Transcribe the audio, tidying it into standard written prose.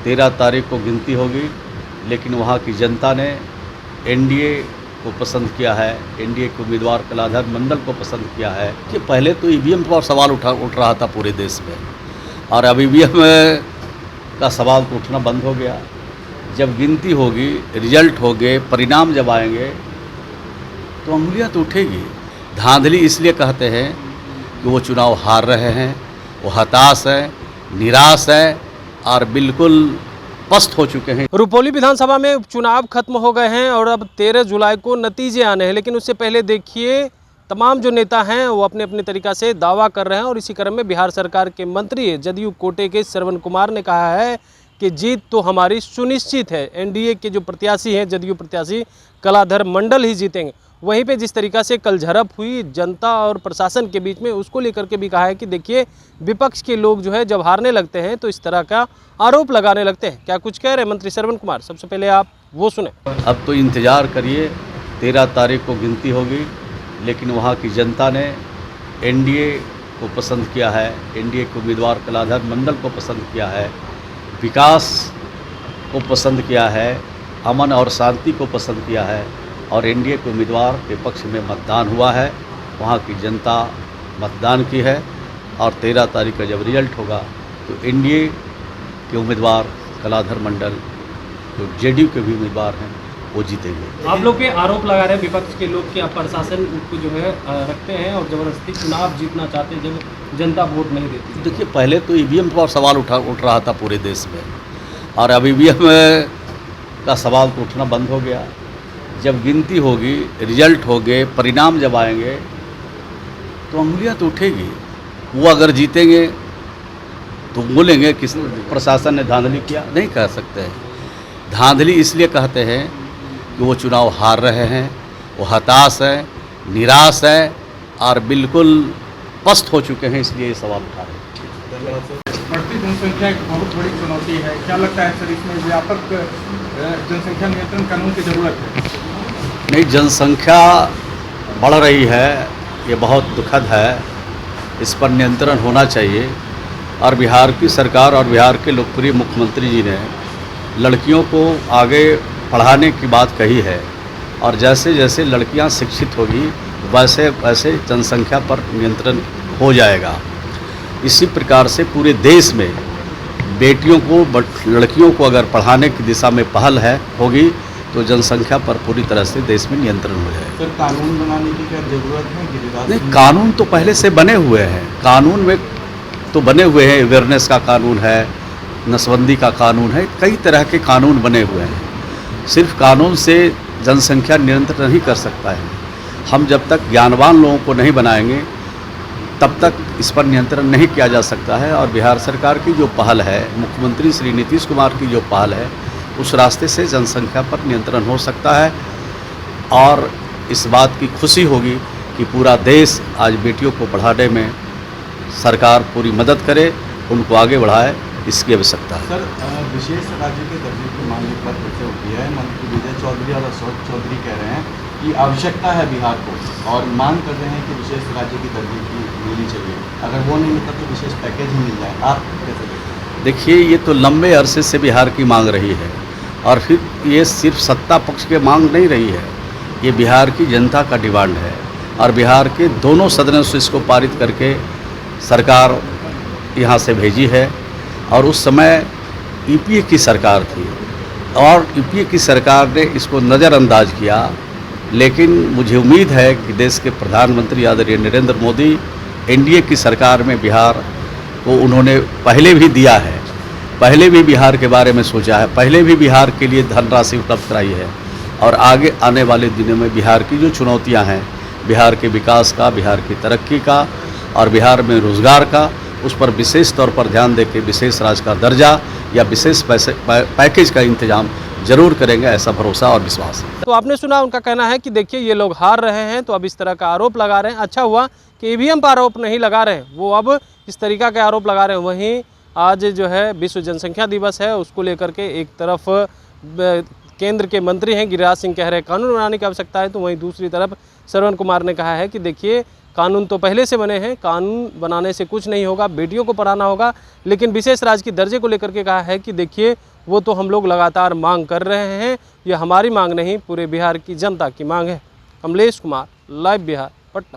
13 तारीख को गिनती होगी, लेकिन वहाँ की जनता ने एनडीए को पसंद किया है, एनडीए के उम्मीदवार कलाधर मंडल को पसंद किया है। कि पहले तो ईवीएम पर सवाल उठ रहा था पूरे देश में, और अब ईवीएम का सवाल तो उठना बंद हो गया। जब गिनती होगी, रिजल्ट होंगे, परिणाम जब आएंगे तो उंगलियां तो उठेगी। धांधली इसलिए कहते हैं कि वो चुनाव हार रहे हैं, वो हताश है, निराश है और बिल्कुल पस्त हो चुके हैं। रुपौली विधानसभा में उपचुनाव खत्म हो गए हैं और अब 13 जुलाई को नतीजे आने हैं, लेकिन उससे पहले देखिए तमाम जो नेता हैं वो अपने अपने तरीक़ा से दावा कर रहे हैं। और इसी क्रम में बिहार सरकार के मंत्री जदयू कोटे के श्रवण कुमार ने कहा है कि जीत तो हमारी सुनिश्चित है। एनडीए के जो प्रत्याशी हैं, जदयू प्रत्याशी कलाधर मंडल ही जीतेंगे। वहीं पे जिस तरीक़ा से कल झड़प हुई जनता और प्रशासन के बीच में, उसको लेकर के भी कहा है कि देखिए विपक्ष के लोग जो है जब हारने लगते हैं तो इस तरह का आरोप लगाने लगते हैं। क्या कुछ कह रहे हैं मंत्री श्रवण कुमार, सबसे पहले आप वो सुने। अब तो इंतज़ार करिए, 13 तारीख को गिनती होगी, लेकिन वहाँ की जनता ने एनडीए को पसंद किया है, एनडीए के उम्मीदवार कलाधर मंडल को पसंद किया है, विकास को पसंद किया है, अमन और शांति को पसंद किया है, और एनडीए के उम्मीदवार के पक्ष में मतदान हुआ है। वहाँ की जनता मतदान की है, और 13 तारीख का जब रिजल्ट होगा तो एनडीए के उम्मीदवार कलाधर मंडल, जो जेडीयू के भी उम्मीदवार हैं, वो जीतेंगे। आप लोग के आरोप लगा रहे हैं विपक्ष के लोग कि आप प्रशासन को जो है रखते हैं और ज़बरदस्ती चुनाव जीतना चाहते हैं जब जनता वोट नहीं देती। देखिए, पहले तो ईवीएम पर सवाल उठ रहा था पूरे देश में, और अब ईवीएम का सवाल तो उठना बंद हो गया। जब गिनती होगी, रिजल्ट होंगे, परिणाम जब आएंगे तो उंगलियां तो उठेगी। वो अगर जीतेंगे तो बोलेंगे कि प्रशासन ने धांधली किया, नहीं कह सकते हैं। धांधली इसलिए कहते हैं कि वो चुनाव हार रहे हैं, वो हताश है, निराश है और बिल्कुल पस्त हो चुके हैं, इसलिए ये सवाल उठा रहे हैं। बढ़ती जनसंख्या एक बहुत बड़ी चुनौती है। क्या लगता है सर, इसमें व्यापक जनसंख्या नियंत्रण कानून की ज़रूरत है? नहीं, जनसंख्या बढ़ रही है, ये बहुत दुखद है, इस पर नियंत्रण होना चाहिए। और बिहार की सरकार और बिहार के लोकप्रिय मुख्यमंत्री जी ने लड़कियों को आगे पढ़ाने की बात कही है, और जैसे जैसे लड़कियां शिक्षित होगी वैसे वैसे जनसंख्या पर नियंत्रण हो जाएगा। इसी प्रकार से पूरे देश में बेटियों को, लड़कियों को अगर पढ़ाने की दिशा में पहल होगी तो जनसंख्या पर पूरी तरह से देश में नियंत्रण हो जाएगा। सर, कानून बनाने की क्या ज़रूरत है? गिरिराज नहीं, कानून तो पहले से बने हुए हैं, कानून में तो बने हुए हैं। अवेयरनेस का कानून है, नसबंदी का कानून है, कई तरह के कानून बने हुए हैं। सिर्फ कानून से जनसंख्या नियंत्रण नहीं कर सकता है। हम जब तक ज्ञानवान लोगों को नहीं बनाएंगे तब तक इस पर नियंत्रण नहीं किया जा सकता है। और बिहार सरकार की जो पहल है, मुख्यमंत्री श्री नीतीश कुमार की जो पहल है, उस रास्ते से जनसंख्या पर नियंत्रण हो सकता है। और इस बात की खुशी होगी कि पूरा देश आज बेटियों को पढ़ाने में सरकार पूरी मदद करे, उनको आगे बढ़ाए, इसकी आवश्यकता है। सर, विशेष राज्य के दर्जे की मांग एक बार फिर से उठी है। मंत्री विजय चौधरी और अशोक चौधरी कह रहे हैं कि आवश्यकता है बिहार को, और मांग कर रहे हैं कि विशेष राज्य की दर्जे की मिलनी चाहिए। अगर वो नहीं मिलता तो विशेष पैकेज ही मिल जाए। आप कैसे देखते हैं? देखिए, ये तो लंबे अरसे से बिहार की मांग रही है, और फिर ये सिर्फ सत्ता पक्ष की मांग नहीं रही है, ये बिहार की जनता का डिमांड है। और बिहार के दोनों सदनों से इसको पारित करके सरकार यहाँ से भेजी है। और उस समय यूपीए की सरकार थी, और यूपीए की सरकार ने इसको नज़रअंदाज किया। लेकिन मुझे उम्मीद है कि देश के प्रधानमंत्री आदरणीय नरेंद्र मोदी, एनडीए की सरकार में बिहार को उन्होंने पहले भी दिया है, पहले भी बिहार के बारे में सोचा है, पहले भी बिहार के लिए धनराशि उपलब्ध कराई है। और आगे आने वाले दिनों में बिहार की जो चुनौतियां हैं, बिहार के विकास का, बिहार की तरक्की का और बिहार में रोज़गार का, उस पर विशेष तौर पर ध्यान देकर विशेष राज्य का दर्जा या विशेष पैकेज का इंतजाम जरूर करेंगे, ऐसा भरोसा और विश्वास है। तो आपने सुना, उनका कहना है कि देखिए ये लोग हार रहे हैं तो अब इस तरह का आरोप लगा रहे हैं। अच्छा हुआ कि ईवीएम पर आरोप नहीं लगा रहे हैं, वो अब इस तरीका के आरोप लगा रहे हैं। वहीं आज जो है विश्व जनसंख्या दिवस है, उसको लेकर के एक तरफ केंद्र के मंत्री हैं गिरिराज सिंह कह रहे हैं कानून बनाने की आवश्यकता है, तो वहीं दूसरी तरफ श्रवण कुमार ने कहा है कि देखिए कानून तो पहले से बने हैं, कानून बनाने से कुछ नहीं होगा, बेटियों को पढ़ाना होगा। लेकिन विशेष राजकीय दर्जे को लेकर के कहा है कि देखिए वो तो हम लोग लगातार मांग कर रहे हैं, ये हमारी मांग नहीं पूरे बिहार की जनता की मांग है। कमलेश कुमार, लाइव बिहार, पटना।